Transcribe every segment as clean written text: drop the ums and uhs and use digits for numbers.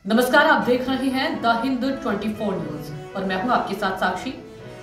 नमस्कार, आप देख रहे हैं द हिंद 24 न्यूज और मैं हूं आपके साथ साक्षी।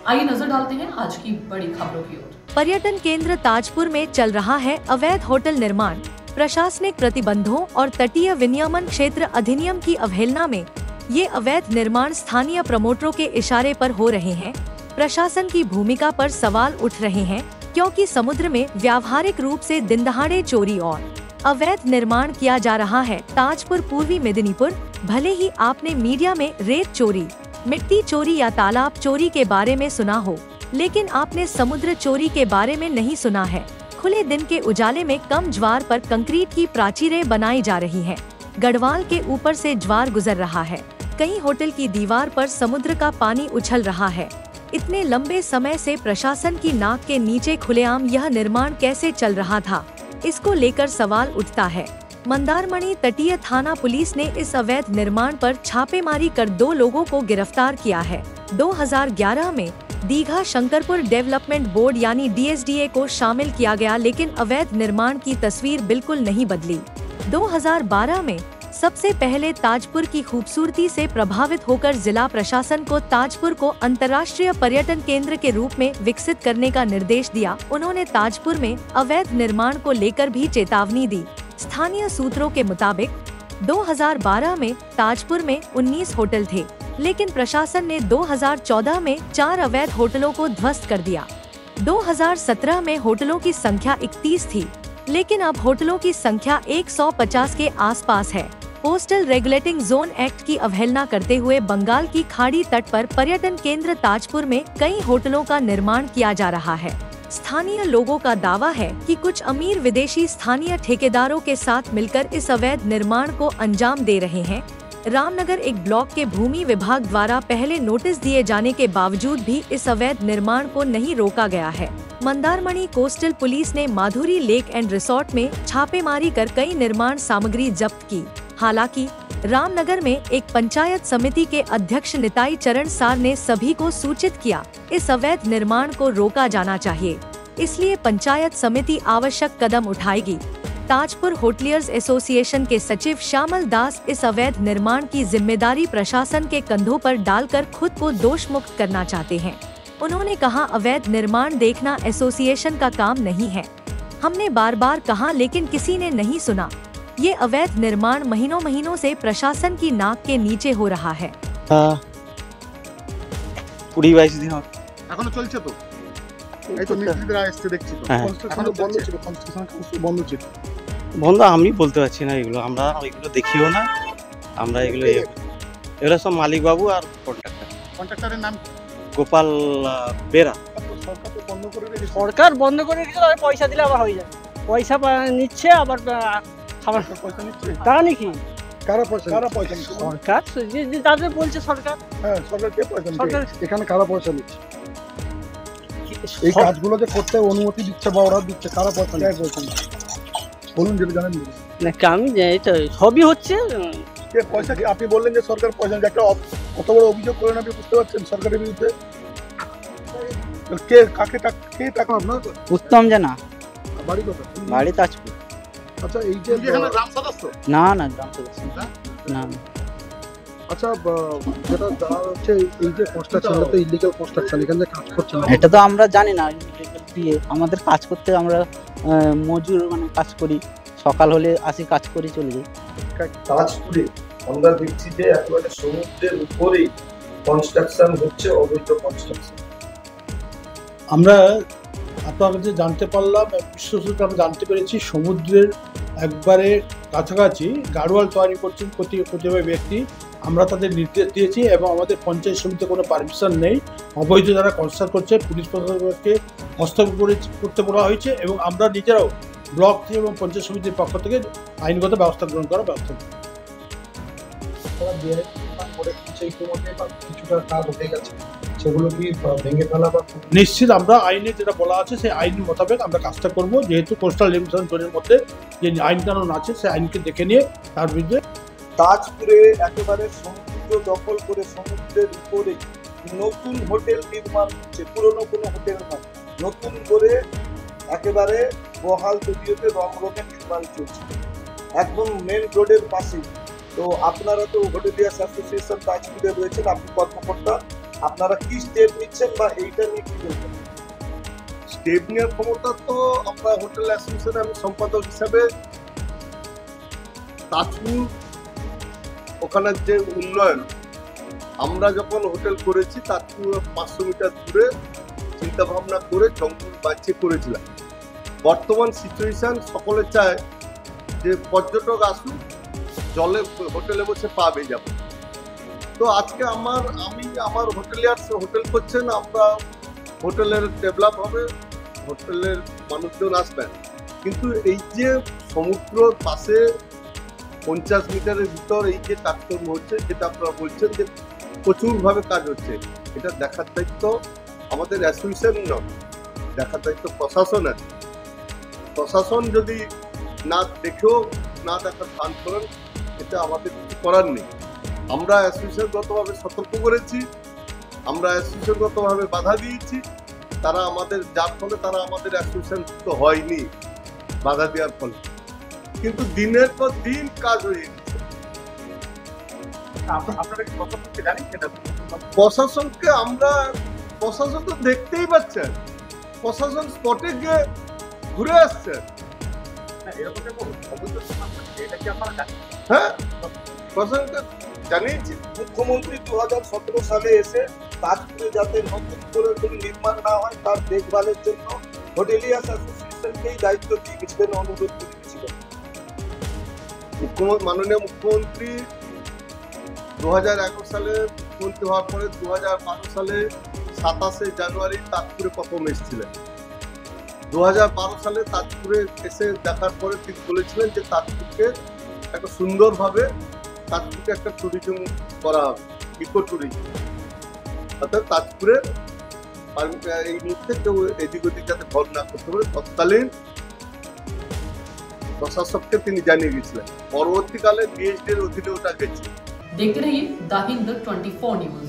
आइए नजर डालते हैं आज की बड़ी खबरों की ओर। पर्यटन केंद्र ताजपुर में चल रहा है अवैध होटल निर्माण। प्रशासनिक प्रतिबंधों और तटीय विनियमन क्षेत्र अधिनियम की अवहेलना में ये अवैध निर्माण स्थानीय प्रमोटरों के इशारे पर हो रहे हैं। प्रशासन की भूमिका पर सवाल उठ रहे हैं क्योंकि समुद्र में व्यावहारिक रूप से दिनदहाड़े चोरी और अवैध निर्माण किया जा रहा है। ताजपुर पूर्वी मेदिनीपुर, भले ही आपने मीडिया में रेत चोरी, मिट्टी चोरी या तालाब चोरी के बारे में सुना हो, लेकिन आपने समुद्र चोरी के बारे में नहीं सुना है। खुले दिन के उजाले में कम ज्वार पर कंक्रीट की प्राचीरें बनाई जा रही हैं। गढ़वाल के ऊपर से ज्वार गुजर रहा है। कई होटल की दीवार पर समुद्र का पानी उछल रहा है। इतने लंबे समय से प्रशासन की नाक के नीचे खुलेआम यह निर्माण कैसे चल रहा था, इसको लेकर सवाल उठता है। मंदारमणि तटीय थाना पुलिस ने इस अवैध निर्माण पर छापेमारी कर 2 लोगों को गिरफ्तार किया है। 2011 में दीघा शंकरपुर डेवलपमेंट बोर्ड यानी DSDA को शामिल किया गया, लेकिन अवैध निर्माण की तस्वीर बिल्कुल नहीं बदली। 2012 में सबसे पहले ताजपुर की खूबसूरती से प्रभावित होकर जिला प्रशासन को ताजपुर को अंतर्राष्ट्रीय पर्यटन केंद्र के रूप में विकसित करने का निर्देश दिया। उन्होंने ताजपुर में अवैध निर्माण को लेकर भी चेतावनी दी। स्थानीय सूत्रों के मुताबिक 2012 में ताजपुर में 19 होटल थे, लेकिन प्रशासन ने 2014 में 4 अवैध होटलों को ध्वस्त कर दिया। 2017 में होटलों की संख्या 31 थी, लेकिन अब होटलों की संख्या 150 के आसपास है। कोस्टल रेगुलेटिंग जोन एक्ट की अवहेलना करते हुए बंगाल की खाड़ी तट पर पर्यटन केंद्र ताजपुर में कई होटलों का निर्माण किया जा रहा है। स्थानीय लोगों का दावा है कि कुछ अमीर विदेशी स्थानीय ठेकेदारों के साथ मिलकर इस अवैध निर्माण को अंजाम दे रहे हैं। रामनगर एक ब्लॉक के भूमि विभाग द्वारा पहले नोटिस दिए जाने के बावजूद भी इस अवैध निर्माण को नहीं रोका गया है। मंदारमणि कोस्टल पुलिस ने माधुरी लेक एंड रिसोर्ट में छापेमारी कर कई निर्माण सामग्री जब्त की। हालांकि रामनगर में एक पंचायत समिति के अध्यक्ष निताई चरण सार ने सभी को सूचित किया, इस अवैध निर्माण को रोका जाना चाहिए, इसलिए पंचायत समिति आवश्यक कदम उठाएगी। ताजपुर होटलियर्स एसोसिएशन के सचिव श्यामल दास इस अवैध निर्माण की जिम्मेदारी प्रशासन के कंधों पर डालकर खुद को दोष मुक्त करना चाहते हैं। उन्होंने कहा, अवैध निर्माण देखना एसोसिएशन का काम नहीं है। हमने बार बार कहा, लेकिन किसी ने नहीं सुना। ये अवैध निर्माण महीनों से प्रशासन की नाक के नीचे हो रहा है। 20-22 दिन এখনো চলছে তো, এই তো মিস্ত্রিরা আসছে দেখছি তো, এখনো বন্ধ ছিল, কনস্ট্রাকশন বন্ধ ছিল। বন্ধ আমি বলতে পারছি না, এগুলো আমরা এগুলো দেখিও না। আমরা এগুলো সব মালিক বাবু আর কন্ট্রাক্টরের নাম গোপাল বেরা। সরকার বন্ধ করে রেখেছে, তবে পয়সা দিলে আবার হয়ে যায়। পয়সা নিচ্ছে আবার খাবার পয়সা নিচ্ছে, তা নাকি কারা পয়সা নিচ্ছে? সরকার যে তাদের বলছে সরকার। হ্যাঁ, সরকার কে পয়সা সরকার নিচ্ছে? এখানে কারা পয়সা নিচ্ছে? এই কাজগুলো যে করতে অনুমতি দিচ্ছে বা ওরা দিচ্ছে, কারা পয়সা নিচ্ছে? বলুন, যেটা জানেন। নাকি আমি এটা সবই হচ্ছে। কে পয়সা? কি আপনি বললেন যে সরকার পয়সা নিচ্ছে, একটা কত বড় অভিযোগ করেন আপনি, বুঝতে পারছেন সরকারের বিরুদ্ধে? কে টাকা? আপনার উত্তম জানা বাড়ি কোথায়? বাড়ি তাজপুর। আচ্ছা, এই যে এখানে গ্রাম সদস্য? না গ্রাম সদস্য না। আচ্ছা, যেটা জানা হচ্ছে এই যে কনস্ট্রাকশন, এটা তো ইলিগাল কনস্ট্রাকশন, এখানে যে কাজ করছে না, এটা তো আমরা জানি না। আমাদের কাজ করতে আমরা মজুর কাজ করি, সকাল হলে আসি, কাজ করি, চলে যাই। তাজপুরে আমরা দেখছি যে একেবারে সমুদ্রের উপরেই কনস্ট্রাকশন হচ্ছে, অবৈধ কনস্ট্রাকশন। আমরা আপনার কাছে জানতে পারলাম, বিশ্বসূত্রে আমরা জানতে পেরেছি সমুদ্রের একবারে কাছাকাছি গাড়োয়াল তৈরি করছেন প্রতিভাবান ব্যক্তি। আমরা তাদের নির্দেশ দিয়েছি এবং আমাদের পঞ্চায়েত সমিতিতে কোনো পারমিশন নেই। অবৈধ যারা কনস্ট্রাক্ট করছে পুলিশ প্রশাসনকে হস্তক্ষেপ করতে বলা হয়েছে এবং আমরা নিজেরাও ব্লক থেকে এবং পঞ্চায়েত সমিতির পক্ষ থেকে আইনগত ব্যবস্থা গ্রহণ করার ব্যবস্থা নেব। কিছুটা কাজ হয়ে গেছে, সেগুলো কি ভেঙে ফেলা বা? নিশ্চিত আমরা আইনে যেটা বলা আছে সেই আইন মোতাবেক আমরা কাজটা করব। যেহেতু কোস্টাল লিমিটেশন জোনের মধ্যে যে আইন কানুন আছে সেই আইনকে দেখে নিয়ে তার বিরুদ্ধে। তাজপুরে একেবারে সমুদ্র দখল করে সমুদ্রের উপরে নতুন হোটেল নির্মাণ হচ্ছে, পুরনো কোনো হোটেল নয়, নতুন করে একেবারে বহাল তবিয়তে রমরমে নির্মাণ চলছে, একদম মেন রোডের পাশে। তো আপনারা তো হোটেলিয়ার্স অ্যাসোসিয়েশন তাজপুরে রয়েছেন, আপনি কর্মকর্তা, আপনারা কি স্টেপ নিচ্ছেন বা এইটা নিয়ে কি বলবেন? স্টেপ নেওয়ার ক্ষমতা তো আমরা হোটেল অ্যাসোসিয়েশনে, আমি সম্পাদক হিসাবে তাজপুর ওখানের যে উন্নয়ন, আমরা যখন হোটেল করেছি তাজপুর 500 মিটার দূরে চিন্তা ভাবনা করে জঙ্গল বাঁচিয়ে করেছিলাম। বর্তমান সিচুয়েশন সকলে চায় যে পর্যটক আসুক, জলে হোটেলে বসে পা ভেজাবো। তো আজকে আমি আমার হোটেলিয়ার্স হোটেল করছেন, আমরা হোটেলের ডেভেলপ হবে, হোটেলের মানুষজন আসবেন, কিন্তু এই যে সমুদ্র পাশে 50 মিটারের ভিতর এই যে কাজকর্ম হচ্ছে, যেটা আপনারা বলছেন যে প্রচুরভাবে কাজ হচ্ছে, এটা দেখার দায়িত্ব আমাদের অ্যাসোসিয়েশন নয়, দেখার দায়িত্ব প্রশাসনের। প্রশাসন যদি না দেখেও না দেখার ভান করেন, এটা আমাদের কিছু করার নেই। আমরা অ্যাসোসিয়েশনগতভাবে সতর্ক করেছি, আমরা অ্যাসোসিয়েশনগতভাবে বাধা দিয়েছি, তারা আমাদের যার ফলে তারা আমাদের অ্যাসোসিয়েশন তো হয়নি বাধা দেওয়ার ফলে, কিন্তু দিনের পর দিন কাজ হয়ে গেছে। প্রশাসনকে আমরা, প্রশাসন তো দেখতেই পাচ্ছেন, প্রশাসন স্পটে গিয়ে ঘুরে আসছে। হ্যাঁ, প্রশাসনকে জানিয়েছি। মুখ্যমন্ত্রী 2017 সালে এসে তাজপুরে যাতে নতুন করে কোনো নির্মাণ না হয় তার দেখভালের জন্য হোটেলিয়ার্স অ্যাসোসিয়েশনকেই দায়িত্ব দিয়ে গেছিলেন, অনুরোধ করে গেছিলেন। মাননীয় মুখ্যমন্ত্রী 2011 সালে মুখ্যমন্ত্রী হওয়ার পরে 2012 সালে 27শে জানুয়ারি তাজপুরে প্রথম এসেছিলেন। 2012 সালে তাজপুরে এসে দেখার পরে তিনি বলেছিলেন যে তাজপুরকে একটা সুন্দরভাবে তাজপুরকে একটা ট্যুরিজম করা হবে, ইকো ট্যুরিজম, অর্থাৎ তাজপুরে এই মুহূর্তে কেউ এদিক ওদিক যাতে ভর না করতে পারে তৎকালীন প্রশাসককে তিনি জানিয়ে গেছিলেন। পরবর্তীকালে বিএসডি এর অধীনে ওটা গেছে। देखते रहिए द हिंद 24 न्यूज।